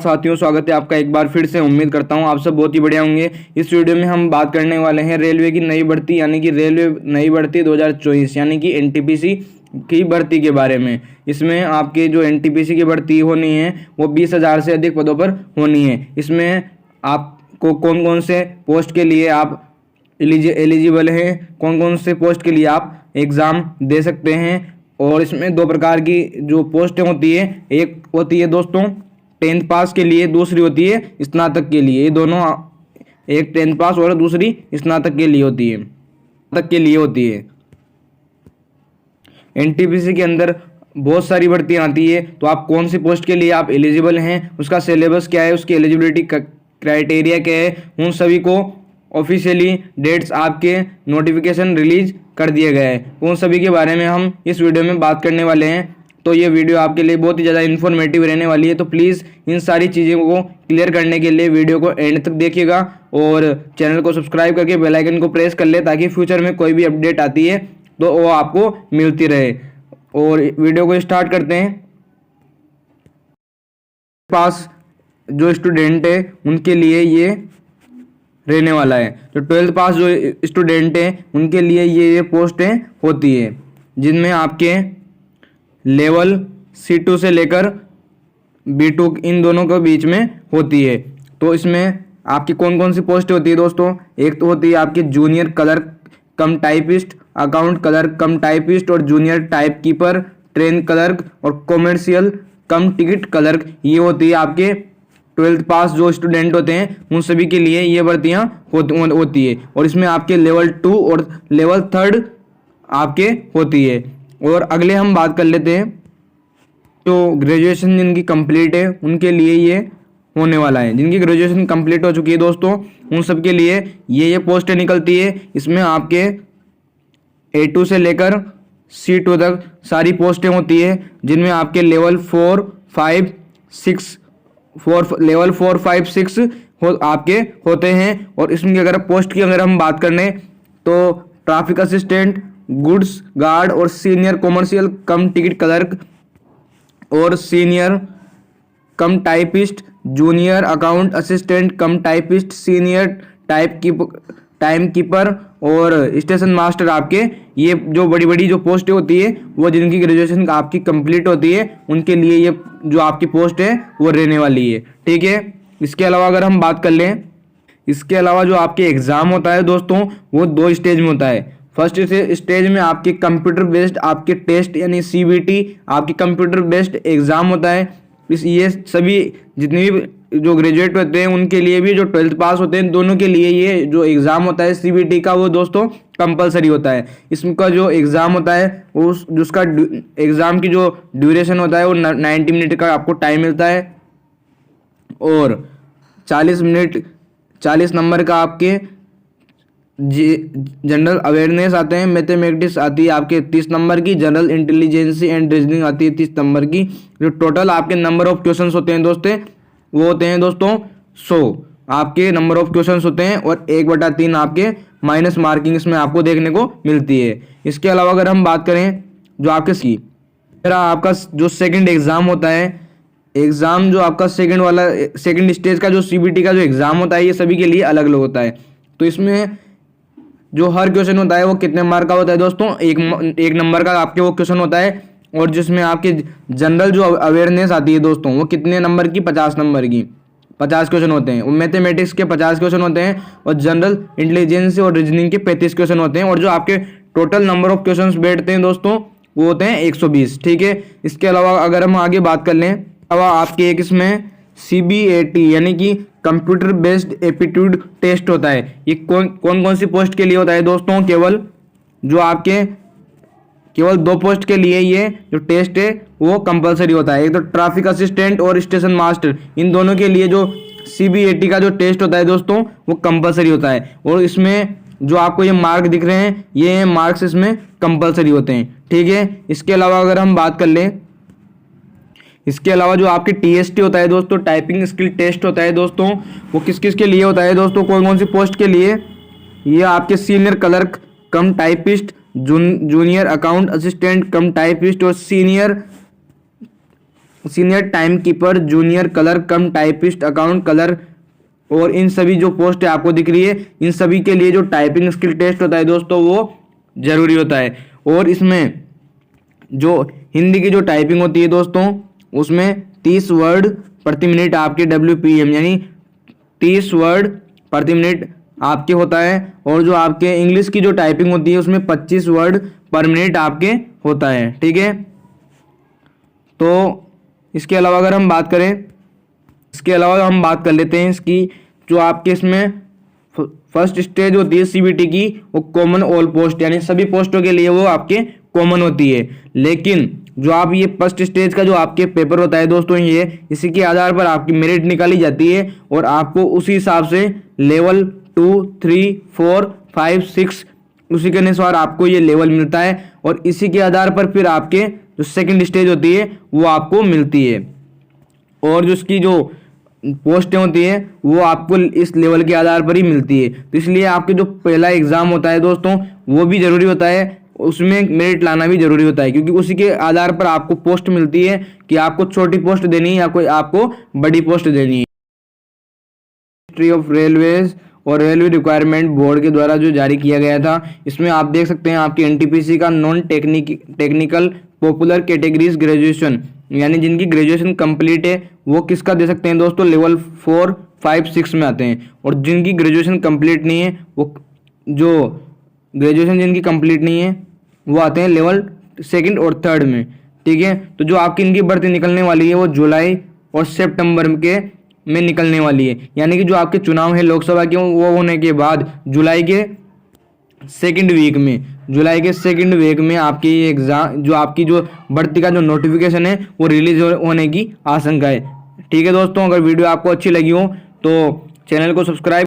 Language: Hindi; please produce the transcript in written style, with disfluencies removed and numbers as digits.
साथियों, स्वागत है आपका एक बार फिर से। उम्मीद करता हूं आप सब बहुत ही बढ़िया होंगे। इस वीडियो में हम बात करने वाले हैं रेलवे की नई भर्ती यानी कि रेलवे नई भर्ती 2024 यानी कि एनटीपीसी की भर्ती के बारे में। इसमें आपके जो एनटीपीसी की भर्ती होनी है वो 20,000 से अधिक पदों पर होनी है। इसमें आपको कौन कौन से पोस्ट के लिए आप एलिजिबल हैं, कौन कौन से पोस्ट के लिए आप एग्ज़ाम दे सकते हैं। और इसमें दो प्रकार की जो पोस्टें होती है, एक होती है दोस्तों 10th पास के लिए, दूसरी होती है स्नातक के लिए। ये दोनों, एक 10th पास और दूसरी स्नातक के लिए होती है, एनटीपीसी के अंदर बहुत सारी भर्तियाँ आती है। तो आप कौन सी पोस्ट के लिए आप एलिजिबल हैं, उसका सिलेबस क्या है, उसकी एलिजिबिलिटी क्राइटेरिया क्या है, उन सभी को ऑफिशियली डेट्स आपके नोटिफिकेशन रिलीज कर दिए गए हैं। उन सभी के बारे में हम इस वीडियो में बात करने वाले हैं। तो ये वीडियो आपके लिए बहुत ही ज़्यादा इन्फॉर्मेटिव रहने वाली है। तो प्लीज़ इन सारी चीज़ों को क्लियर करने के लिए वीडियो को एंड तक देखिएगा और चैनल को सब्सक्राइब करके बेल आइकन को प्रेस कर ले, ताकि फ्यूचर में कोई भी अपडेट आती है तो वो आपको मिलती रहे। और वीडियो को स्टार्ट करते हैं। पास जो स्टूडेंट है उनके लिए ये रहने वाला है। जो 12th पास जो स्टूडेंट हैं उनके लिए ये पोस्टें होती है, जिनमें आपके लेवल C2 से लेकर B2 इन दोनों के बीच में होती है। तो इसमें आपकी कौन कौन सी पोस्ट होती है दोस्तों, एक तो होती है आपकी junior clerk cum typist, account clerk cum typist और junior type keeper, train clerk और कॉमर्शियल कम टिकट क्लर्क। ये होती है आपके 12th पास जो स्टूडेंट होते हैं उन सभी के लिए ये भर्तियाँ होती है। और इसमें आपके लेवल 2 और लेवल 3 आपके होती है। और अगले हम बात कर लेते हैं जो ग्रेजुएशन जिनकी कंप्लीट है उनके लिए ये होने वाला है। जिनकी ग्रेजुएशन कंप्लीट हो चुकी है दोस्तों, उन सब के लिए ये पोस्टें निकलती है। इसमें आपके A2 से लेकर C2 तक सारी पोस्टें होती है, जिनमें आपके लेवल 4, 5, 6 आपके होते हैं। और इसमें अगर पोस्ट की अगर हम बात करें तो ट्रैफिक असिस्टेंट, गुड्स गार्ड और senior commercial cum ticket clerk और senior cum typist, junior account assistant cum typist, senior time keeper और स्टेशन मास्टर। आपके ये जो बड़ी बड़ी जो पोस्टें होती है वो जिनकी ग्रेजुएशन आपकी कंप्लीट होती है उनके लिए ये जो आपकी पोस्ट है वो रहने वाली है, ठीक है। इसके अलावा अगर हम बात कर लें, इसके अलावा जो आपके एग्ज़ाम होता है दोस्तों वो 2 स्टेज में होता है। फर्स्ट स्टेज में आपके कंप्यूटर बेस्ड आपके टेस्ट यानी CBT आपकी कंप्यूटर बेस्ड एग्ज़ाम होता है। ये सभी जितने भी जो ग्रेजुएट होते हैं उनके लिए भी, जो 12th पास होते हैं दोनों के लिए ये जो एग्ज़ाम होता है CBT का वो दोस्तों कंपलसरी होता है। इसका जो एग्ज़ाम होता है वो जिसका एग्ज़ाम की जो ड्यूरेशन होता है वो 90 मिनट का आपको टाइम मिलता है। और 40 नंबर का आपके जनरल अवेयरनेस आते हैं, मैथमेटिक्स आती है आपके 30 नंबर की, जनरल इंटेलिजेंसी एंड रीजनिंग आती है 30 नंबर की। जो टोटल आपके नंबर ऑफ क्वेश्चंस होते हैं दोस्तों वो होते हैं दोस्तों 100 आपके नंबर ऑफ क्वेश्चंस होते हैं। और 1/3 आपके माइनस मार्किंग इसमें आपको देखने को मिलती है। इसके अलावा अगर हम बात करें जो आपका जो सेकंड एग्ज़ाम होता है, एग्ज़ाम जो आपका सेकंड स्टेज का जो CBT का जो एग्ज़ाम होता है ये सभी के लिए अलग अलग होता है। तो इसमें जो हर क्वेश्चन होता है वो कितने मार्क का होता है दोस्तों, एक नंबर का आपके वो क्वेश्चन होता है। और जिसमें आपके जनरल जो अवेयरनेस आती है दोस्तों वो कितने नंबर की, 50 नंबर की 50 क्वेश्चन होते हैं। मैथमेटिक्स के 50 क्वेश्चन होते हैं और जनरल इंटेलिजेंस और रीजनिंग के 35 क्वेश्चन होते हैं। और जो आपके टोटल नंबर ऑफ क्वेश्चन बैठते हैं दोस्तों वो होते हैं 120, ठीक है। इसके अलावा अगर हम आगे बात कर लें, आपके एक इसमें CBAT यानी कि कंप्यूटर बेस्ड एप्टीट्यूड टेस्ट होता है। ये कौन सी पोस्ट के लिए होता है दोस्तों, केवल 2 पोस्ट के लिए ये जो टेस्ट है वो कंपलसरी होता है। एक तो ट्रैफिक असिस्टेंट और स्टेशन मास्टर, इन दोनों के लिए जो CBAT का जो टेस्ट होता है दोस्तों वो कंपलसरी होता है। और इसमें जो आपको ये मार्क दिख रहे हैं ये मार्क्स इसमें कंपलसरी होते हैं, ठीक है। इसके अलावा अगर हम बात कर लें, इसके अलावा जो आपकी TST होता है दोस्तों, टाइपिंग स्किल टेस्ट होता है दोस्तों, वो किस किस के लिए होता है दोस्तों, कौन कौन सी पोस्ट के लिए, ये आपके senior clerk cum typist, junior account assistant cum typist और senior senior time keeper, junior clerk cum typist, account clerk, और इन सभी जो पोस्ट है आपको दिख रही है, इन सभी के लिए जो टाइपिंग स्किल टेस्ट होता है दोस्तों वो ज़रूरी होता है। और इसमें जो हिंदी की जो टाइपिंग होती है दोस्तों उसमें 30 वर्ड प्रति मिनट आपके WPM यानी 30 वर्ड प्रति मिनट आपके होता है। और जो आपके इंग्लिश की जो टाइपिंग होती है उसमें 25 वर्ड पर मिनट आपके होता है। ठीक है, तो इसके अलावा अगर हम बात करें, इसके अलावा हम बात कर लेते हैं इसकी जो आपके इसमें फर्स्ट स्टेज होती है CBT की, वो कॉमन ऑल पोस्ट यानी सभी पोस्टों के लिए वो आपके कॉमन होती है। लेकिन जो आप ये फर्स्ट स्टेज का जो आपके पेपर होता है दोस्तों, ये इसी के आधार पर आपकी मेरिट निकाली जाती है और आपको उसी हिसाब से लेवल 2, 3, 4, 5, 6 उसी के अनुसार आपको ये लेवल मिलता है और इसी के आधार पर फिर आपके जो सेकंड स्टेज होती है वो आपको मिलती है। और जो इसकी जो पोस्टें होती है वो आपको इस लेवल के आधार पर ही मिलती है। तो इसलिए आपके जो पहला एग्ज़ाम होता है दोस्तों वो भी ज़रूरी होता है, उसमें मेरिट लाना भी ज़रूरी होता है, क्योंकि उसी के आधार पर आपको पोस्ट मिलती है कि आपको छोटी पोस्ट देनी है या कोई आपको बड़ी पोस्ट देनी है। मिनिस्ट्री ऑफ रेलवेज और रेलवे रिक्वायरमेंट बोर्ड के द्वारा जो जारी किया गया था, इसमें आप देख सकते हैं आपकी NTPC का non technical popular categories graduation यानी जिनकी ग्रेजुएशन कंप्लीट है वो किसका दे सकते हैं दोस्तों, लेवल 4, 5, 6 में आते हैं। और जिनकी ग्रेजुएशन कंप्लीट नहीं है वो जो ग्रेजुएशन जिनकी कंप्लीट नहीं है वो आते हैं लेवल 2 और 3 में। ठीक है, तो जो आपकी इनकी भर्ती निकलने वाली है वो जुलाई और सितंबर में निकलने वाली है, यानी कि जो आपके चुनाव है लोकसभा के वो होने के बाद जुलाई के सेकंड वीक में आपकी ये एग्ज़ाम जो आपकी जो भर्ती का जो नोटिफिकेशन है वो रिलीज होने की आशंका है। ठीक है दोस्तों, अगर वीडियो आपको अच्छी लगी हो तो चैनल को सब्सक्राइब